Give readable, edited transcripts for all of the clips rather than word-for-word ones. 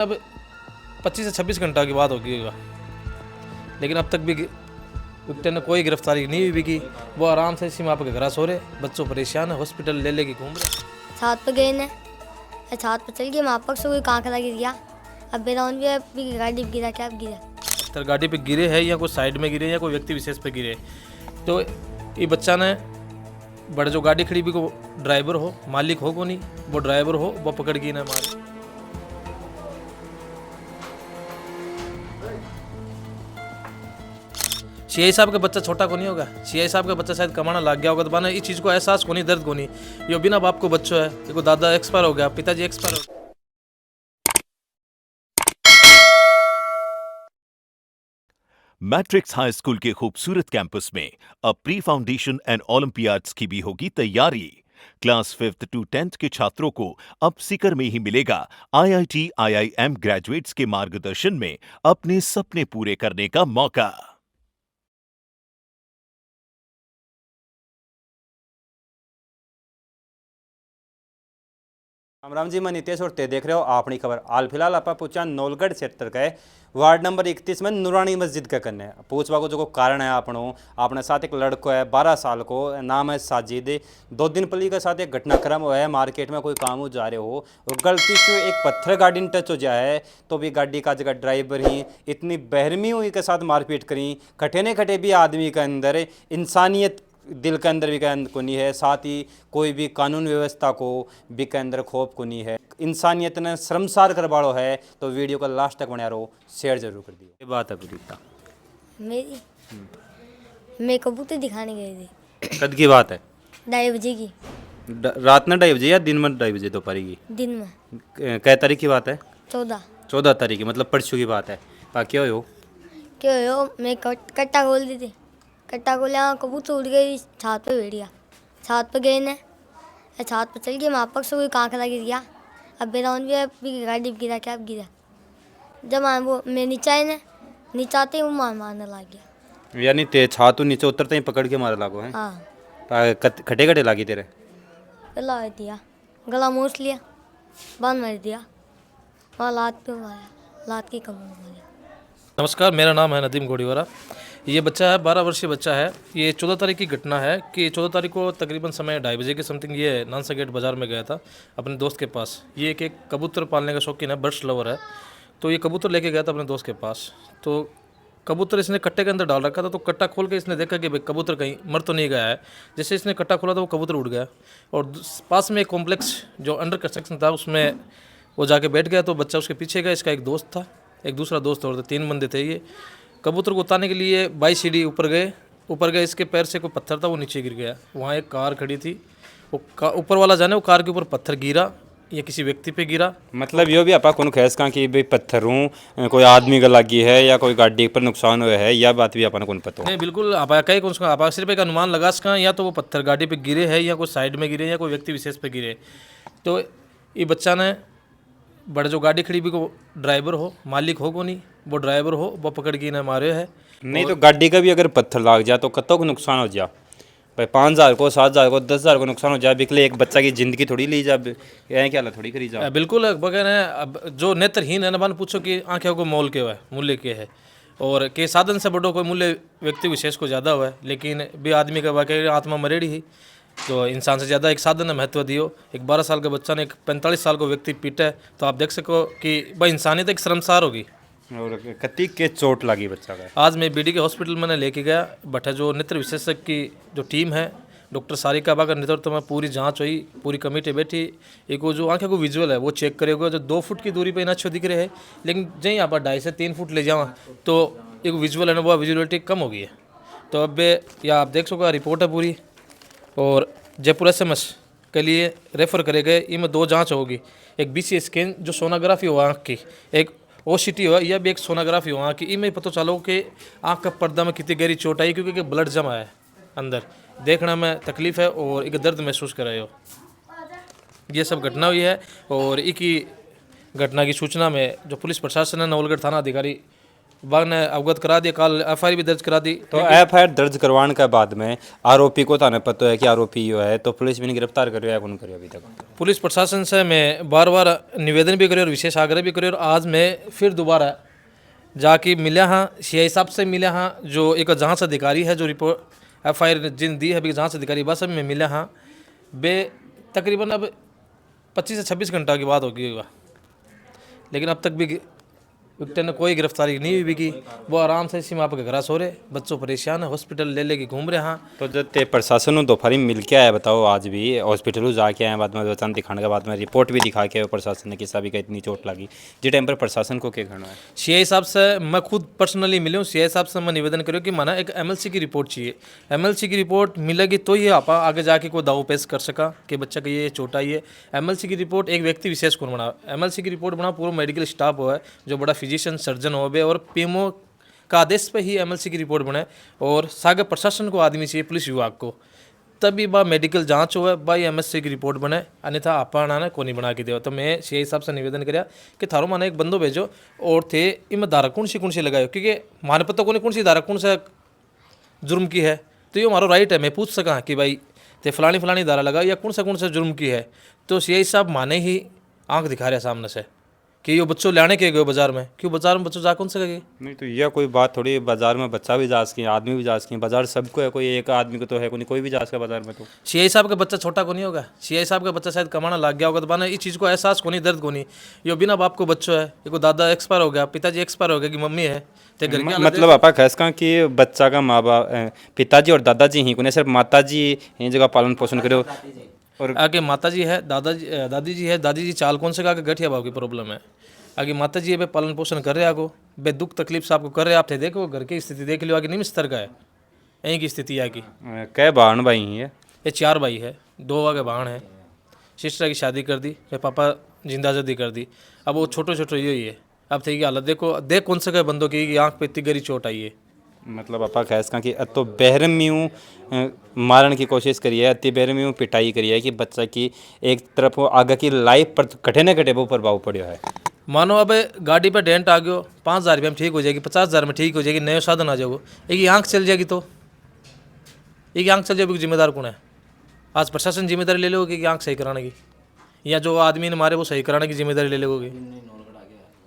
अब 25 से 26 घंटा की बात होगी होगा, लेकिन अब तक भी विक्टर ने कोई गिरफ्तारी नहीं हुई कि वो आराम से सीमा पे घर सो रहे, बच्चों परेशान है, हॉस्पिटल ले लेके घूम रहे। छत पे गए ने, छत पे चल गए, वहाँ पर से कोई कांकड़ा गिर गया। अब बेराउन भी है, भी गाड़ी पे गिरा, क्या गिरा तो गाड़ी पे गिरे है या कोई साइड में गिरे या कोई व्यक्ति विशेष पे गिरे, तो ये बच्चा ने बड़े जो गाड़ी खड़ी भी को ड्राइवर हो, मालिक हो को नहीं, वो ड्राइवर हो, वो पकड़ के ना मारे। सीआई साहब का बच्चा छोटा को नहीं होगा, सीआई साहब का बच्चा शायद कमाना लग गया होगा, तो इस चीज़ को एहसास को नहीं, दर्द को नहीं। ये बिना बाप को बच्चों है, देखो दादा एक्सपायर हो गया, पिताजी एक्सपायर हो गया। मैट्रिक्स हाई स्कूल के खूबसूरत कैंपस में अब प्री फाउंडेशन एंड ओलंपियाड्स की भी होगी तैयारी। क्लास 5th to 10th के छात्रों को अब सीकर में ही मिलेगा IIT IIM ग्रेजुएट्स के मार्गदर्शन में अपने सपने पूरे करने का मौका। राम जी, मैं नितेश और ते देख रहे हो आपनी खबर। हाल फिलहाल आप पूछा नौलगढ़ क्षेत्र का वार्ड नंबर 31 में नूरानी मस्जिद का कन्ने पूछवा को जो कारण है आपने साथ एक लड़को है 12 साल को, नाम है साजिद। 2 दिन पहले के साथ एक घटनाक्रम हुआ है, मार्केट में कोई काम हो जा रहे हो और गलती से एक पत्थर गाड़ी टच हो जाए, तो भी गाड़ी का जगह ड्राइवर ही इतनी बेरहमी हुई के साथ मारपीट करी। खटे ने खटे भी आदमी के अंदर इंसानियत दिल के अंदर भी को नहीं है, साथ ही कोई भी कानून व्यवस्था को भी के अंदर खौफ को नहीं है। इंसानियत ने शर्मसार करवाड़ो है, तो वीडियो को लास्ट तक बना रहो, शेयर जरूर कर दियो। ये बात है पूरी मेरी। मैं कबूतर दिखाने गए थे। कद की बात है? 2:30 बजे की। रात में 2:30 बजे या दिन में 2:30 बजे दोपहर की? दिन में। कै तारीख की बात है? 14 तारीख की, मतलब परसों की बात है। क्या हो? क्यों हो? मैं कट्टा खोल दी थी, कट्टा खोला, कबूतर उड़ गई, छत पे बैठ गया। छत पे गए ने, छत पे चल गए, वहाँ पर से कोई कांकड़ा गिर गया। अब बेराउन भी है, भी गाड़ी पे गिरा, क्या गिरा जब वो मैं नीचे आए ने, नीचे आते ही वो मारने लग गया। यानी ते छातू नीचे उतरते ही पकड़ के मारा लागो है? हाँ। खटे खटे लागी तेरे? गला दिया, गला मोच लिया, बांध मार दिया, वहाँ लात पे मारा, लात की कमर मारा। नमस्कार, मेरा नाम है नदीम गोड़ीवाला। ये बच्चा है, 12 वर्षीय बच्चा है। ये 14 तारीख की घटना है कि 14 तारीख को तकरीबन समय 2:30 बजे के समथिंग ये नानसा गेट बाज़ार में गया था अपने दोस्त के पास। ये एक कबूतर पालने का शौकीन है, बर्ड्स लवर है, तो ये कबूतर लेके गया था अपने दोस्त के पास। तो कबूतर इसने कट्टे के अंदर डाल रखा था, तो कट्टा खोल के इसने देखा कि भाई कबूतर कहीं मर तो नहीं गया है। जैसे इसने कट्टा खोला तो वो कबूतर उड़ गया, और पास में एक कॉम्प्लेक्स जो अंडर कंस्ट्रक्शन था उसमें वो जाके बैठ गया। तो बच्चा उसके पीछे गया, इसका एक दोस्त था, एक दूसरा दोस्त और 3 बंदे थे। ये कबूतर को उतारने के लिए 22 सीढ़ी ऊपर गए, इसके पैर से कोई पत्थर था, वो नीचे गिर गया। वहाँ एक कार खड़ी थी, वो ऊपर वाला जाने वो कार के ऊपर पत्थर गिरा या किसी व्यक्ति पे गिरा। मतलब यो भी आपा कौन खैस कहाँ कि भाई पत्थर हूँ कोई आदमी का लगी है या कोई गाड़ी पर नुकसान हुआ है, या बात भी अपन कौन पता? नहीं, बिल्कुल आप कहीं कौन आप सिर्फ एक अनुमान लगा सका, या तो वो पत्थर गाड़ी पे गिरे है या कोई साइड में गिरे या कोई व्यक्ति विशेष पे गिरे। तो ये बच्चा ने बड़े जो गाड़ी खड़ी भी को ड्राइवर हो, मालिक हो को नहीं, वो ड्राइवर हो, वो पकड़ के ना मारे है। नहीं तो गाड़ी का भी अगर पत्थर लाग जाए तो कतों को नुकसान हो जाए भाई, 5,000 को, 7,000 को, 10,000 को नुकसान हो जाए। बिकले एक बच्चा की जिंदगी थोड़ी ली जा, क्या थोड़ी करी जा। बिल्कुल बगैर है। अब जो नेत्रहीन है ना, बन पूछो कि आंखें को मोल के है, मूल्य के है, और के साधन से बड़ो कोई मूल्य व्यक्ति विशेष को ज़्यादा हुआ है, लेकिन भी आदमी का वाकई आत्मा मरेड़ी ही, तो इंसान से ज़्यादा एक साधन ने महत्व दियो। एक 12 साल का बच्चा ने एक 45 साल को व्यक्ति पीटा है, तो आप देख सको कि भाई इंसानियत एक शर्मसार होगी। और कति के चोट लगी बच्चा का? आज मैं बीडी के हॉस्पिटल मैंने लेके गया, बट जो नेत्र विशेषज्ञ की जो टीम है, डॉक्टर सारिका बा का नेतृत्व में पूरी जांच हुई, पूरी कमेटी बैठी। एक वो जो आंखें को विजुअल है वो चेक करेगा, जो 2 फुट की दूरी पे इतना अच्छे दिख रहे हैं, लेकिन जहीं आप 2.5 से 3 फुट ले जाओ तो एक विजुअल है ना, वो विजुअलिटी कम हो गई है। तो अब या आप देख सको रिपोर्ट है पूरी, और जयपुर SMS के लिए रेफ़र करे गए। इनमें 2 जांच होगी, एक BC स्कैन जो सोनोग्राफी हो आँख की, एक OCT हो, यह भी एक सोनोग्राफी हो आँख की। इनमें पता चलो कि आँख का पर्दा में कितनी गहरी चोट आई, क्योंकि ब्लड जमा है अंदर, देखने में तकलीफ है और एक दर्द महसूस कर रहे हो। ये सब घटना हुई है, और एक ही घटना की सूचना में जो पुलिस प्रशासन है, नवलगढ़ थाना अधिकारी बाग ने अवगत करा दिया, कल FIR भी दर्ज करा दी। तो FIR दर्ज करवाने के बाद में आरोपी को थाने पता है कि आरोपी यो है, तो पुलिस भी नहीं गिरफ्तार करियो है, कौन करियो अभी तक? पुलिस प्रशासन से मैं बार बार निवेदन भी करियो और विशेष आग्रह भी करियो, और आज मैं फिर दोबारा जाके मिला हाँ, CI साहब से मिला हाँ, जो एक जांच अधिकारी है, जो रिपोर्ट FIR जिन दी है अभी जांच अधिकारी, बस अभी मैं मिला हाँ। बे तकरीबन अब 25 से 26 घंटा की बात होगी होगा, लेकिन अब तक भी विक्टर ने कोई गिरफ्तारी नहीं हुई की। वो आराम से सीमा पे घर सो रहे, बच्चों परेशान है, हॉस्पिटल ले लेके घूम रहे हाँ। तो जब ते प्रशासन दोपहर में मिल के आया, बताओ आज भी हॉस्पिटल जाके आए, बाद में बच्चन दिखाने के बाद में रिपोर्ट भी दिखा के प्रशासन ने कि सभी का इतनी चोट लगी, जिस टाइम पर प्रशासन को क्या करना है? CI साहब से मैं खुद पर्सनली मिले हूँ, CI साहब से मैं निवेदन करूँ कि माना एक MLC की रिपोर्ट चाहिए। MLC की रिपोर्ट मिलेगी तो ही आप आगे जाके कोई दाव पेश कर सका कि बच्चा का ये चोट आई है। MLC की रिपोर्ट एक व्यक्ति विशेष कौन बना, MLC की रिपोर्ट बना पूरा मेडिकल स्टाफ हो है, जो बड़ा फिजिशियन सर्जन हो बे, और PMO का आदेश पे ही MLC की रिपोर्ट बने, और सागे प्रशासन को आदमी चाहिए, पुलिस विभाग को, तभी बा मेडिकल जांच हो बाई MSC की रिपोर्ट बने, अन्यथा आपना ने को नहीं बना के दिया। तो मैं CI साहब से निवेदन कराया कि थारो माने एक बंदो भेजो और थे इम धारा कौन सी लगायो, क्योंकि माने पता कौन सी धारा कौन सा जुर्म की है, तो ये हमारा राइट है, मैं पूछ सका कि भाई ते फलानी धारा लगा या कौन सा जुर्म की है। तो CI साहब माने ही आंख दिखा रहे सामने से कि ये बच्चों लाने के गए बाजार में, क्यों बाजार में बच्चों जा कौन से गए? नहीं तो यह कोई बात थोड़ी, बाजार में बच्चा भी जा सके, आदमी भी जा सके, बाजार सबको है, कोई एक आदमी को तो है कोई भी जा सके बाजार में। तो CI साहब का बच्चा छोटा को नहीं होगा, CI साहब का बच्चा शायद कमाना लग गया होगा, तो बाना इस चीज़ को एहसास को नहीं, दर्द को नहीं। यो बिना बाप को बच्चों है, ये को दादा एक्सपायर हो गया, पिताजी एक्सपायर हो गया, कि मम्मी है, ते घर के मतलब आपा खास कहा कि बच्चा का माँ बाप पिताजी और दादाजी ही को नहीं, सिर्फ माता जी इन जगह पालन पोषण करो, और आगे माता जी है, दादी जी है, दादी जी चाल कौन से का गठिया भाव की प्रॉब्लम है, आगे माता जी है पालन पोषण कर रहे आगो, बे दुख तकलीफ से आपको कर रहे, आप थे देखो घर की स्थिति देख लो, आगे निम्न स्तर का है, यहीं की स्थिति है की। कै बहन भाई है? ये 4 भाई है, 2 आगे बहन है, सिस्टर की शादी कर दी, फिर पापा जिंदाजदी कर दी, अब वो छोटे यही है। अब थे की हालत देखो, देख कौन से बंदों की आँख पे इतनी गहरी चोट आई है। मतलब आपा खास कहा कि तो बेरहमी मारन की कोशिश करी है, अति बेरहमी पिटाई करी है कि बच्चा की एक तरफ आगे की लाइफ पर कटे न कटे वो प्रभाव पड़ो है। मानो अब गाड़ी पे डेंट आ गयो, 5,000 रुपये में ठीक हो जाएगी, 50,000 में ठीक हो जाएगी, नए साधन आ जाओ, एक आँख चल जाएगी, तो एक आँख चल जाएगी, जिम्मेदार कौन है? आज प्रशासन जिम्मेदारी ले लोगे कि आँख सही कराने की, या जो आदमी ने मारे वो सही कराने की जिम्मेदारी ले लोगे?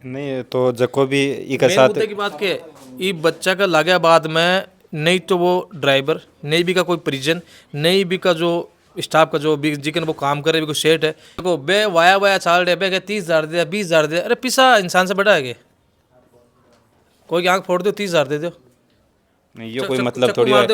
नहीं तो जको भी एक साथ की बात के ये बच्चा का लगा बाद में, नहीं तो वो ड्राइवर, नहीं भी का कोई परिजन, नहीं भी का जो स्टाफ का जो भी जिकन वो काम करे, भी कोई सेट है, देखो बे वाया चाल रहे, बे 30,000 दे, 20,000 दे, अरे पिसा इंसान से बड़ा है, कोई आँख फोड़ दो 30,000 दे दो, नहीं ये कोई मतलब थोड़ी है,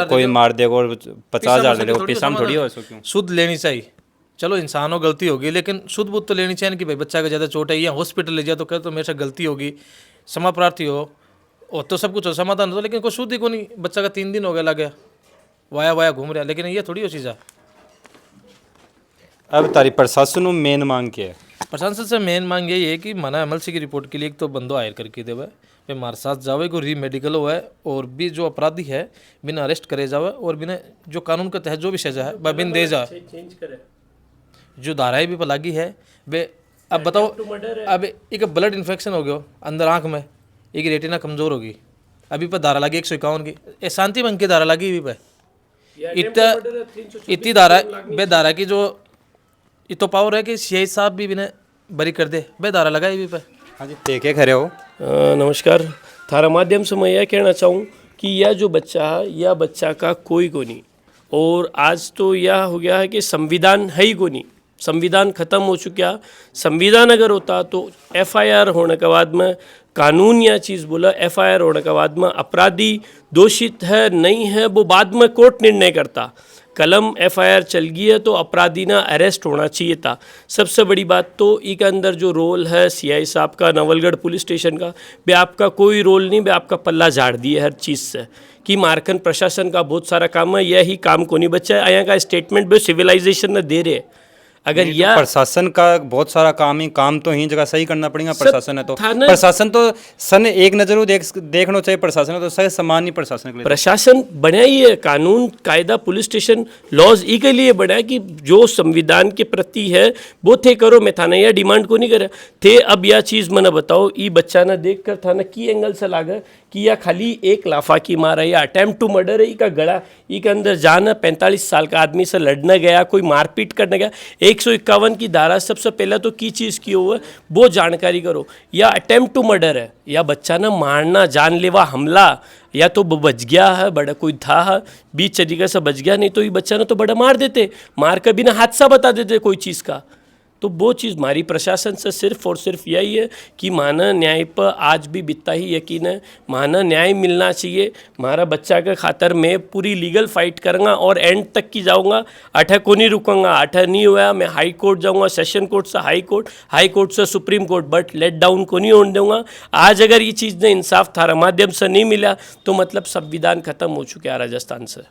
कोई मार देगा और 50,000 दे देगा, पिसा में थोड़ी हो सो क्यों? शुद्ध लेनी चाहिए, चलो इंसानों गलती होगी, लेकिन शुद्ध बुद्ध तो लेनी चाहिए कि भाई बच्चा का ज़्यादा चोट है या हॉस्पिटल ले जाए तो कह तो मेरे से गलती होगी, क्षमा प्रार्थी हो, और तो सब कुछ हो, समाधान हो, लेकिन कोई शुद्ध ही को नहीं, बच्चा का 3 दिन हो गया लगे वाया घूम रहा, लेकिन ये थोड़ी हो चीज़ है। अब तारी प्रशासन में मेन मांग क्या है? प्रशासन से मेन मांग यही है कि माना MLC की रिपोर्ट के लिए एक तो बंदो हायर करके देवे, वे हमारे साथ जावे, को री मेडिकल हुआ है, और भी जो अपराधी है बिना अरेस्ट करे जावे, और बिना जो कानून के तहत जो भी सजा है वह बिन दे जाए, जो धाराएं भी लगी है वे। अब बताओ, अब एक ब्लड इन्फेक्शन हो गया अंदर आँख में, एक रेटिना कमज़ोर होगी, अभी पर धारा लगी 151 की, ये शांति भंग की धारा लगी अभी पे, इतनी धारा बे धारा की जो ये तो पावर है कि CI साहब भी बिना बरी कर दे, बे धारा लगाई भी पे। हाँ जी, देखे खरे हो? नमस्कार, थारा माध्यम से मैं यह कहना चाहूँ कि यह जो बच्चा है, यह बच्चा का कोई को नहीं, और आज तो यह हो गया है कि संविधान है ही को नहीं, संविधान ख़त्म हो चुका। संविधान अगर होता तो FIR होने के बाद में कानून यह चीज़ बोला, FIR होने के बाद में अपराधी दोषित है नहीं है वो बाद में कोर्ट निर्णय करता, कलम FIR चल गई है तो अपराधी ना अरेस्ट होना चाहिए था। सबसे बड़ी बात तो इसके अंदर जो रोल है CI साहब का, नवलगढ़ पुलिस स्टेशन का, बे आपका कोई रोल नहीं, बे आपका पल्ला झाड़ दिया हर चीज़ से, कि मारकन प्रशासन का बहुत सारा काम है, यही काम को नहीं बच्चा है। यहाँ का स्टेटमेंट भी सिविलाइजेशन ने दे रहे, अगर यह प्रशासन का बहुत सारा काम तो ही जगह सही करना पड़ेगा। प्रशासन है तो थाना- प्रशासन तो सन एक नजरों देखना चाहिए। प्रशासन है तो सही सामान्य प्रशासन के लिए प्रशासन बना ही है, कानून कायदा पुलिस स्टेशन लॉज ई के लिए बना है कि जो संविधान के प्रति है वो थे करो। मैं थाना यह डिमांड को नहीं करे थे। अब यह चीज़ मैंने बताओ, ई बच्चा ना देख कर थाना की एंगल से लागा कि यह खाली एक लाफा की मारा या अटेम्प्ट टू मर्डर है। ई का गड़ा ई के अंदर जाना 45 साल का आदमी से लड़ने गया, कोई मारपीट करने गया। 151 की धारा सबसे पहले तो की चीज़ की हुआ वो जानकारी करो। या अटेम्प्ट टू मर्डर है या बच्चा ना मारना, जानलेवा हमला, या तो बच गया है बड़ा कोई था बीच तरीके से बच गया, नहीं तो ये बच्चा ना तो बड़ा मार देते, मार कर बिना हादसा बता देते कोई चीज़ का। तो वो चीज़ हमारी प्रशासन से सिर्फ और सिर्फ यही है कि माना न्याय पर आज भी बितना ही यकीन है। माना न्याय मिलना चाहिए। हमारा बच्चा के खातर मैं पूरी लीगल फाइट करूँगा और एंड तक की जाऊँगा। अठा को नहीं रुकूंगा। अठा नहीं हुआ मैं हाई कोर्ट जाऊँगा, सेशन कोर्ट से हाई कोर्ट से supreme court, but let down को नहीं होने दूंगा। आज अगर ये चीज़ ने इंसाफ थारा माध्यम से नहीं मिला तो मतलब संविधान खत्म हो चुका है राजस्थान से।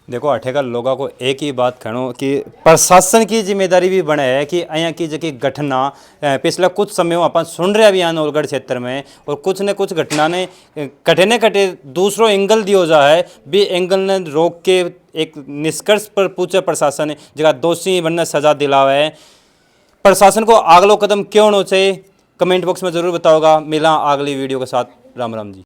देखो अठेका लोगों को एक ही बात कहूँ कि प्रशासन की जिम्मेदारी भी बने है कि यहाँ की जो घटना पिछले कुछ समय में अपन सुन रहे अभी यहाँ नौलगढ़ क्षेत्र में, और कुछ न कुछ घटना ने कटे दूसरों एंगल दियो जा है भी एंगल ने रोक के एक निष्कर्ष पर पूछे प्रशासन जगह दोषी बनने सजा दिलावा है। प्रशासन को अगलो कदम क्यों होना चाहिए कमेंट बॉक्स में ज़रूर बताओगा। मिला अगली वीडियो के साथ। राम राम जी।